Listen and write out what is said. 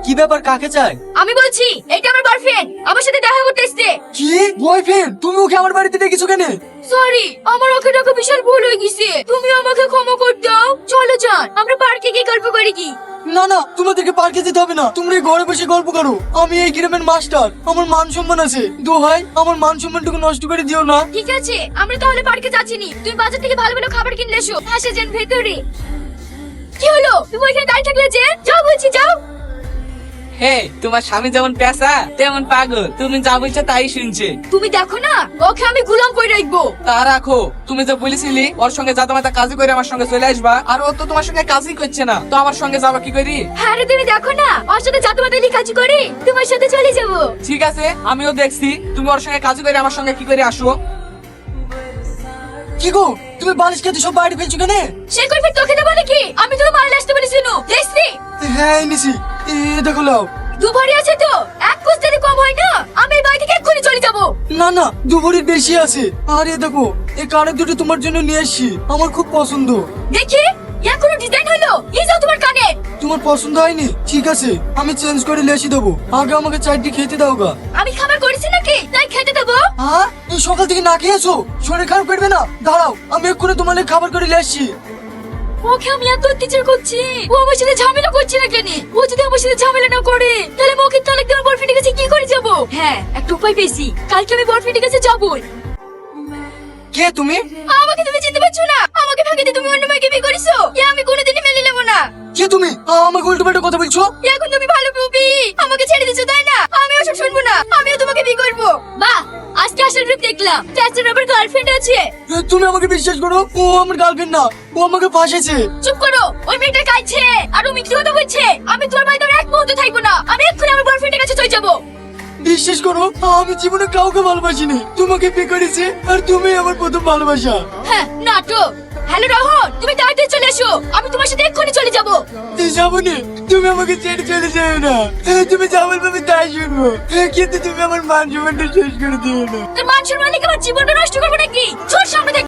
কি ব্যাপার, কাকে চাই? আমি বলছি এটা আমার বয়ফ্রেন্ড, আমার সাথে দেখা করতে এসেছে। কি বয়ফ্রেন্ড? তুমি ওকে আমার বাড়িতে ডেকেছো কেন? সরি, আমার ওকে ডাকা বিশাল ভুল হয়ে গেছে, তুমি আমাকে ক্ষমা করে দাও। চলো যান, আমরা পার্কে গিয়ে গল্প করি কি? না না, তোমাদেরকে পার্কে যেতে হবে না, তোমরা এই ঘরে বসে গল্প করো। আমি এই গ্রামের মাস্টার, আমার মান সম্মান আছে। দোহাই, আমার মান সম্মানটুকু নষ্ট করে দিও না। ঠিক আছে, আমরা তাহলে পার্কে যাচ্ছি নি। তুমি বাজার থেকে ভালো ভালো খাবার কিনলে এসো। আসে যান ভেতরে। কি হলো, তুমি ওইখানে দাঁড়িয়ে থাকলে যে? যাও বলছি, যাও। হে, তোমার স্বামী যেমন পেশা তেমন পাগল, তুমি যা বলছো তাই শুনছে। তুমি দেখো না, ওকে আমি গোলাম করে রাখবো। তা রাখো, তুমি যে বলেছিলি ওর সঙ্গে যাতে মাতা কাজই করে আমার সঙ্গে চলে আসবা, আর ও তো তোমার সঙ্গে কাজই করছে না, তো আমার সঙ্গে যাবা কি করি? হ্যাঁ রে, তুমি দেখো না, ওর সাথে যাতে মাতালি কাজ করে তোমার সাথে চলে যাবো। ঠিক আছে, আমিও দেখছি তুমি ওর সঙ্গে কাজ করে আমার সঙ্গে কি করে আসো। কি গো, তুমি বালিশ খেতে সব বাইরে ফেলছো কেন? সে করবে তোকে দেবো নাকি? আমি তো মারলে আসতে বলেছি। দেখছি হ্যাঁ এনেছি, এ দেখো লাও। দুবারই আছে তো, এক কোস যদি কম হয় না, আমি এই বাড়ি থেকে এক্ষুনি চলে যাবো। না না, দু ভরির বেশি আছে। আর এ দেখো, এই কানের দুটো তোমার জন্য নিয়ে এসেছি, আমার খুব পছন্দ। দেখি এখনো ডিজাইন হলো, এই যাও তোমার কানে। তোমার পছন্দ হয়নি? ঠিক আছে, আমি চেঞ্জ করে লেসি দেবো। আগে আমাকে চারটি খেতে দাও গা। আমি খাবার করেছি নাকি তাই খেতে দেবো? হ্যাঁ, এই সকাল থেকে না খেয়েছো, শরীর খারাপ করবে না? দাঁড়াও, আমি এক্ষুনি তোমার লেগে খাবার করে লেসছি। ওকে আমি এত অত্যাচার করছি, ও আমার সাথে ঝামেলা করছে না কেন? ও যদি আমার সাথে ঝামেলা না করে, তাহলে আমি ওকে তালাক দেওয়ার বয়ফ্রেন্ডের কাছে কি করে যাবো? হ্যাঁ, একটা উপায় পেয়েছি, কালকে আমি বয়ফ্রেন্ডের কাছে যাবো। কে তুমি? আমাকে তুমি চিনতে পারছো না? আমাকে ফাঁকি দিয়ে তুমি অন্য মেয়েকে বিয়ে করেছো, এ আমি কোনোদিনই মেনে নেবো না। কে তুমি? আমাকে উল্টো পাল্টা কথা বলছো? এখন তুমি ভালো বউবি, আমাকে ছেড়ে দিচ্ছ তাই না? আমি ওসব শুনবো না, আমিও তোমাকে বিয়ে করবো। বাহ, আজকে আসার রূপ দেখলাম, চাচার আবার গার্লফ্রেন্ড আছে। তুমি আমাকে বিশ্বাস করো, ও আমার গার্লফ্রেন্ড না, ও আমাকে ফাঁসেছে। চুপ করো, ওই মেয়েটা কাইছে আর ও মিথ্যে কথা বলছে। আমি তোমার বাড়িতে আর এক মুহূর্ত থাকবো না, আমি এক্ষুনি আমার বয়ফ্রেন্ডের কাছে চলে যাবো। বিশ্বাস করো, আমি জীবনে কাউকে ভালোবাসিনি, তোমাকে বিয়ে করেছি, আর তুমি আমার প্রথম ভালোবাসা। হ্যাঁ, নাটক। হ্যালো রহন, তুমি তাড়াতাড়ি চলে এসো, আমি তোমার সাথে এক্ষুনি চলে যাবো। যাবনি, তুমি আমাকে ছেড়ে চলে যাও না। তুমি যা বলবে আমি তাই শুনবো, কিন্তু তুমি আমার মান সম্মানটা শেষ করে দিও না। তোর মান সম্মান নিয়ে আমার জীবনটা নষ্ট করবো নাকি? চোর সামনে থেকে।